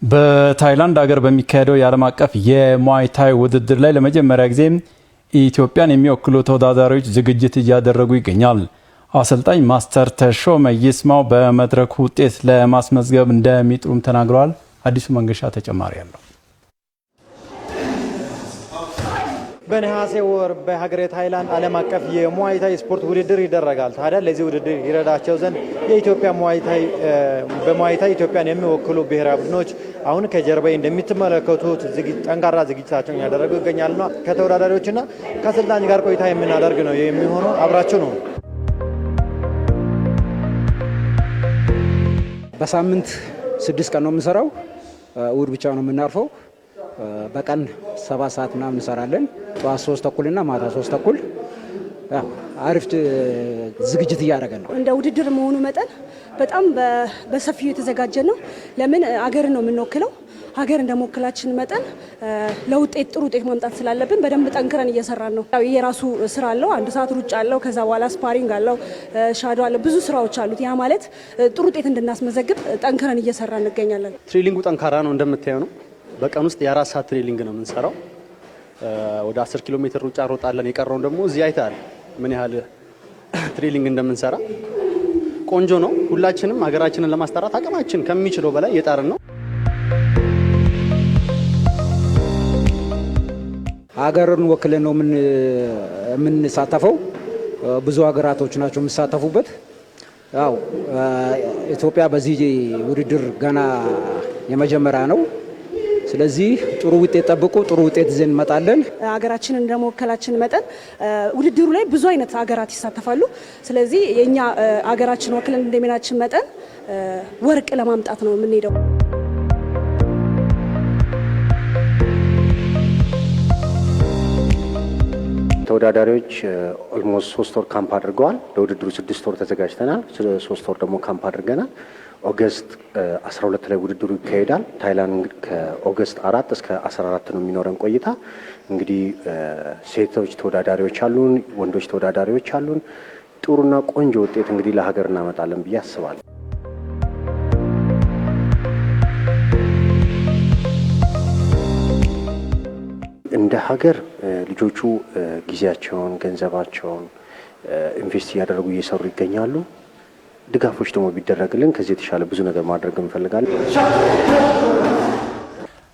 በታይላንድ ሀገር በሚካሄደው የዓለም አቀፍ የሙዋይ ታይ ውድድር ላይ ለመጀመሪያ ጊዜ ኢትዮጵያን የሚወክሉ ተወዳዳሪዎች ዝግጅት እያደረጉ ይገኛል። አሰልጣኝ ማስተር ተሾመ ይስማው በመድረኩ ውጤት ለማስመዝገብ እንደሚጥሩም ተናግረዋል። አዲሱ መንገሻ ተጨማሪ ያለው በነሐሴ ወር በሀገረ ታይላንድ ዓለም አቀፍ የሙዋይ ታይ ስፖርት ውድድር ይደረጋል። ታዲያ ለዚህ ውድድር ይረዳቸው ዘንድ የኢትዮጵያ በሙዋይ ታይ ኢትዮጵያን የሚወክሉ ብሔራዊ ቡድኖች አሁን ከጀርባዬ እንደምትመለከቱት ጠንካራ ዝግጅታቸውን ያደረጉ ይገኛልና ከተወዳዳሪዎችና ከአሰልጣኝ ጋር ቆይታ የምናደርግ ነው የሚሆነው። አብራችሁ ነው። በሳምንት 6 ቀን ነው የምንሰራው። እሁድ ብቻ ነው የምናርፈው። በቀን 7 ሰዓት ምናምን እንሰራለን። ጠዋት 3 ተኩል እና ማታ 3 ተኩል አሪፍ ዝግጅት እያደረገን ነው። እንደ ውድድር መሆኑ መጠን በጣም በሰፊው የተዘጋጀ ነው። ለምን አገር ነው የምንወክለው። ሀገር እንደሞክላችን መጠን ለውጤት ጥሩ ውጤት ማምጣት ስላለብን በደንብ ጠንክረን እየሰራን ነው። የራሱ ስራ አለው። 1 ሰዓት ሩጫ አለው። ከዛ በኋላ ስፓሪንግ አለው፣ ሻዶ አለው፣ ብዙ ስራዎች አሉት። ያ ማለት ጥሩ ውጤት እንድናስመዘግብ ጠንክረን እየሰራን እንገኛለን። ትሬኒንጉ ጠንካራ ነው እንደምታየው ነው። በቀን ውስጥ የ4 ሰዓት ትሬኒንግ ነው የምንሰራው። ወደ 10 ኪሎ ሜትር ሩጫ ሮጣለን። የቀረውን ደግሞ እዚህ አይተሃል ምን ያህል ትሬኒንግ እንደምንሰራ። ቆንጆ ነው። ሁላችንም ሀገራችንን ለማስጠራት አቅማችን ከሚችለው በላይ እየጣርን ነው። ሀገርን ወክለን ነው የምንሳተፈው። ብዙ ሀገራቶች ናቸው የሚሳተፉበት። ያው ኢትዮጵያ በዚህ ውድድር ገና የመጀመሪያ ነው። ስለዚህ ጥሩ ውጤት ጠብቁ። ጥሩ ውጤት ይዘን እንመጣለን። ሀገራችንን እንደመወከላችን መጠን ውድድሩ ላይ ብዙ አይነት ሀገራት ይሳተፋሉ። ስለዚህ የኛ ሀገራችን ወክለን እንደሚናችን መጠን ወርቅ ለማምጣት ነው የምንሄደው። ተወዳዳሪዎች ኦልሞስት 3 ወር ካምፕ አድርገዋል። ለውድድሩ 6 ወር ተዘጋጅተናል። 3 ወር ደግሞ ካምፕ አድርገናል። ኦገስት 12 ላይ ውድድሩ ይካሄዳል። ታይላንድ ከኦገስት 4 እስከ 14 ነው የሚኖረን ቆይታ። እንግዲህ ሴቶች ተወዳዳሪዎች አሉን፣ ወንዶች ተወዳዳሪዎች አሉን። ጥሩና ቆንጆ ውጤት እንግዲህ ለሀገር እናመጣለን ብዬ አስባለሁ። እንደ ሀገር ልጆቹ ጊዜያቸውን፣ ገንዘባቸውን ኢንቨስት እያደረጉ እየሰሩ ይገኛሉ። ድጋፎች ደግሞ ቢደረግልን ከዚህ የተሻለ ብዙ ነገር ማድረግ እንፈልጋለን።